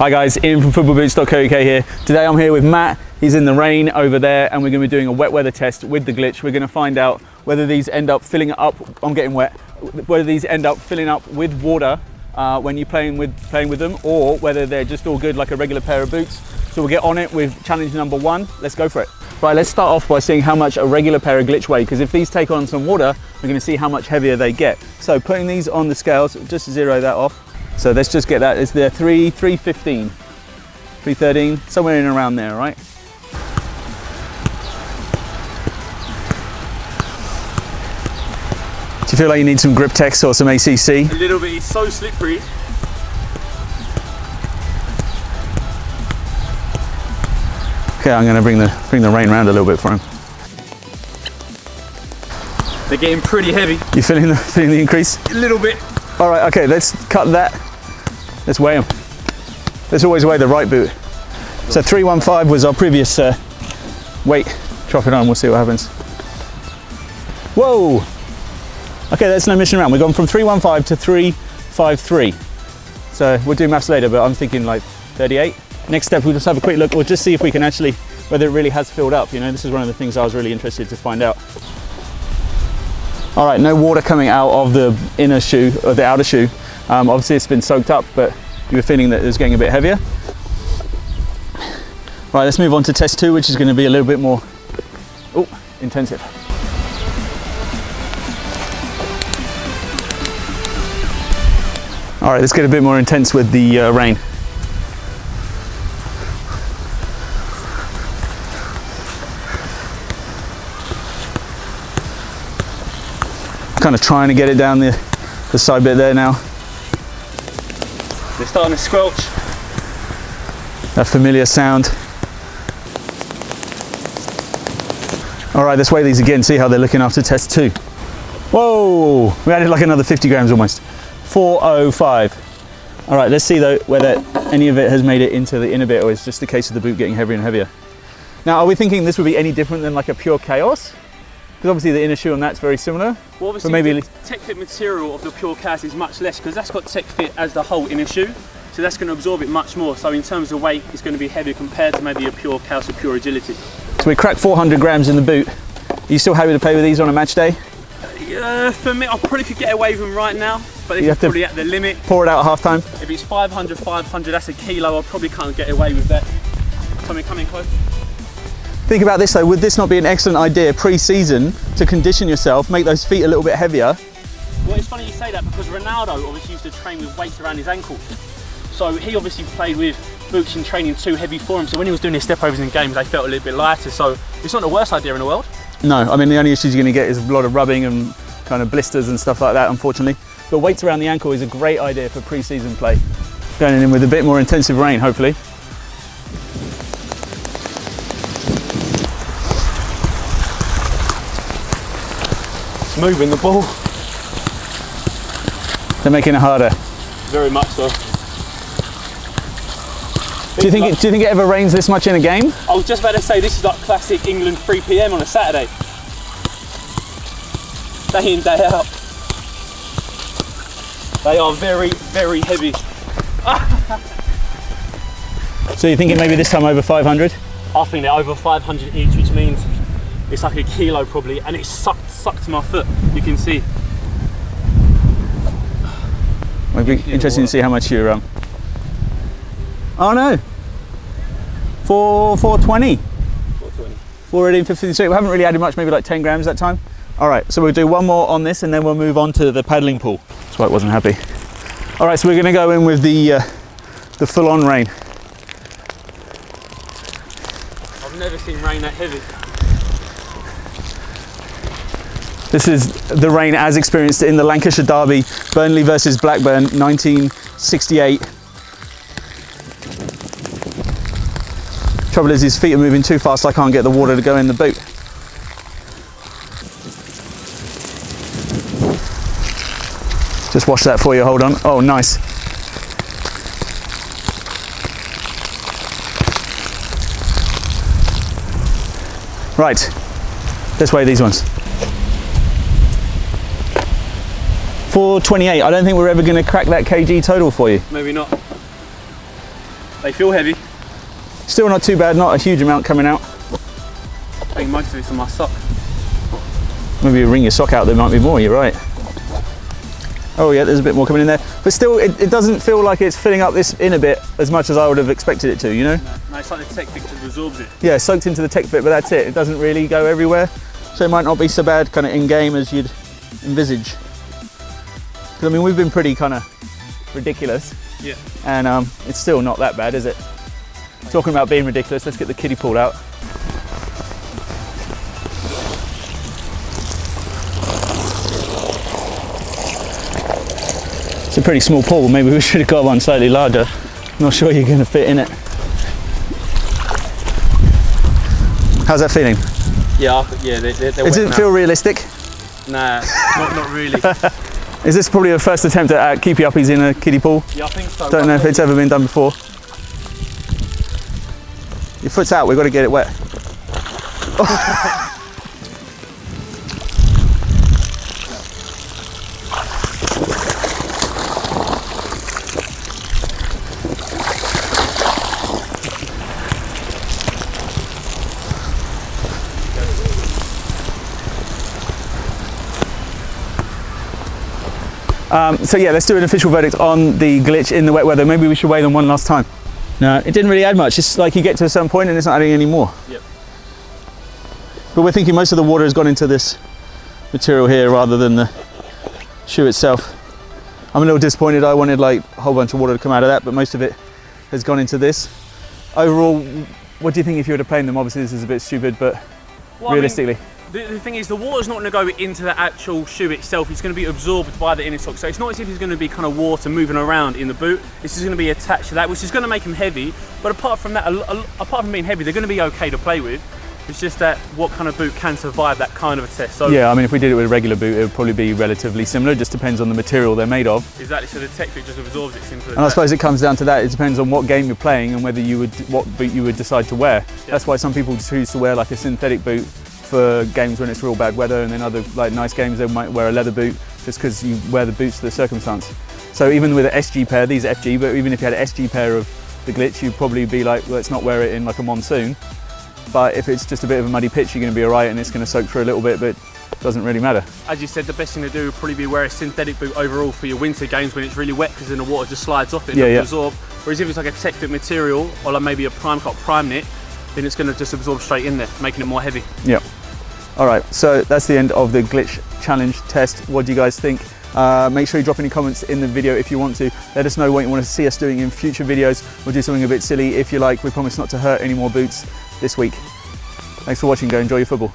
Hi guys, Ian from footballboots.co.uk here. Today I'm here with Matt. He's in the rain over there and we're going to be doing a wet weather test with the Glitch. We're going to find out whether these end up filling up, I'm getting wet, whether these end up filling up with water when you're playing with them, or whether they're just all good like a regular pair of boots. So we'll get on it with challenge number 1. Let's go for it. Right, let's start off by seeing how much a regular pair of Glitch weigh, because if these take on some water, we're going to see how much heavier they get. So putting these on the scales, just to zero that off. So let's just get that, it's the 315, 313, somewhere in around there, right? Do you feel like you need some grip text or some ACC? A little bit, it's so slippery. Okay, I'm going to bring the rein around a little bit for him. They're getting pretty heavy. You feeling the increase? A little bit. All right, okay, let's cut that. Let's weigh them. Let's always weigh the right boot. So 315 was our previous weight. Drop it on, we'll see what happens. Whoa! Okay, that's no mission around. We've gone from 315 to 353. So we'll do maths later, but I'm thinking like 38. Next step, we'll just have a quick look. We'll just see if we can actually, whether it really has filled up. You know, this is one of the things I was really interested to find out. All right, no water coming out of the inner shoe, or the outer shoe. Obviously it's been soaked up, but you were feeling that it was getting a bit heavier. Right, let's move on to test 2, which is going to be a little bit more intensive. All right, let's get a bit more intense with the rain. Kind of trying to get it down the side bit there now. They're starting to squelch. That familiar sound. All right, let's weigh these again, see how they're looking after test 2. Whoa, we added like another 50 grams almost. 405. All right, let's see though whether any of it has made it into the inner bit, or it's just the case of the boot getting heavier and heavier. Now, are we thinking this would be any different than like a pure Chaos? Because obviously the inner shoe on that's very similar. Well, obviously the tech fit material of the pure Chaos is much less, because that's got tech fit as the whole inner shoe. So that's going to absorb it much more. So in terms of weight, it's going to be heavier compared to maybe a pure Chaos or pure Agility. So we cracked 400 grams in the boot. Are you still happy to play with these on a match day? For me, I probably could get away with them right now, but this is probably at the limit. Pour it out at half time? If it's 500, that's a kilo, I probably can't get away with that. Come in, coach. Think about this though, would this not be an excellent idea pre-season to condition yourself, make those feet a little bit heavier? Well, it's funny you say that, because Ronaldo obviously used to train with weights around his ankles. So he obviously played with boots in training too heavy for him. So when he was doing his step overs in games, they felt a little bit lighter. So it's not the worst idea in the world. No, I mean, the only issues you're going to get is a lot of rubbing and kind of blisters and stuff like that, unfortunately. But weights around the ankle is a great idea for pre-season play. Going in with a bit more intensive rain, hopefully. It's moving the ball. They're making it harder. Very much so. Do you think it ever rains this much in a game? I was just about to say, this is like classic England 3 PM on a Saturday. Day in, day out. They are very, very heavy. So you're thinking maybe this time over 500? I think they're over 500 each, which means it's like a kilo probably, and it's sucked my foot, you can see. It'd be interesting to see how much you're oh no, 420. 420. Already in 53. We haven't really added much, maybe like 10 grams that time. All right, so we'll do one more on this and then we'll move on to the paddling pool. That's why it wasn't happy. All right, so we're gonna go in with the full-on rain. I've never seen rain that heavy. This is the rain as experienced in the Lancashire Derby, Burnley versus Blackburn, 1968. Trouble is his feet are moving too fast, I can't get the water to go in the boot. Just wash that for you, hold on. Oh, nice. Right, let's weigh these ones. 428. I don't think we're ever going to crack that kg total for you. Maybe not. They feel heavy. Still not too bad, not a huge amount coming out. I think most of it's on my sock. Maybe you wring your sock out, there might be more, you're right. Oh yeah, there's a bit more coming in there. But still, it doesn't feel like it's filling up this inner bit as much as I would have expected it to, you know? No, it's like the tech bit just absorbs it. Yeah, soaked into the tech bit, but that's it. It doesn't really go everywhere. So it might not be so bad kind of in-game as you'd envisage. Because I mean, we've been pretty kind of ridiculous. Yeah. And it's still not that bad, is it? Talking about being ridiculous, let's get the kiddie pool out. It's a pretty small pool, maybe we should have got one slightly larger. Not sure you're going to fit in it. How's that feeling? Yeah, they're Does it feel realistic? Nah, not really. Is this probably your first attempt at keepy uppies in a kiddie pool? Yeah, I think so. Don't know if it's ever been done before. Your foot's out, we've got to get it wet. So yeah, let's do an official verdict on the Glitch in the wet weather. Maybe we should weigh them one last time. No, it didn't really add much. It's like you get to a certain point and it's not adding any more. Yep. But we're thinking most of the water has gone into this material here rather than the shoe itself. I'm a little disappointed. I wanted like a whole bunch of water to come out of that, but most of it has gone into this. Overall, what do you think if you were to play in them? Obviously this is a bit stupid, but well, realistically. I mean, the thing is, the water's not going to go into the actual shoe itself. It's going to be absorbed by the inner sock. So it's not as if there's going to be kind of water moving around in the boot. This is going to be attached to that, which is going to make them heavy. But apart from that, apart from being heavy, they're going to be okay to play with. It's just that what kind of boot can survive that kind of a test. So yeah, I mean, if we did it with a regular boot, it would probably be relatively similar. It just depends on the material they're made of. Exactly. So the tech boot just absorbs it simply. And I suppose it comes down to that. It depends on what game you're playing and whether you would, what boot you would decide to wear. Yeah. That's why some people choose to wear like a synthetic boot for games when it's real bad weather, and then other like nice games they might wear a leather boot just because you wear the boots to the circumstance. So even with an SG pair, these are FG, but even if you had an SG pair of the Glitch, you'd probably be like, let's not wear it in like a monsoon. But if it's just a bit of a muddy pitch, you're going to be alright and it's going to soak through a little bit, but it doesn't really matter. As you said, the best thing to do would probably be wear a synthetic boot overall for your winter games when it's really wet, because then the water just slides off it and doesn't absorb. Whereas if it's like a tech fit material or like maybe a prime cut prime knit, then it's going to just absorb straight in there, making it more heavy. Yeah. Alright, so that's the end of the Glitch challenge test. What do you guys think? Make sure you drop any comments in the video if you want to. Let us know what you want to see us doing in future videos. We'll do something a bit silly if you like. We promise not to hurt any more boots this week. Thanks for watching. Go enjoy your football.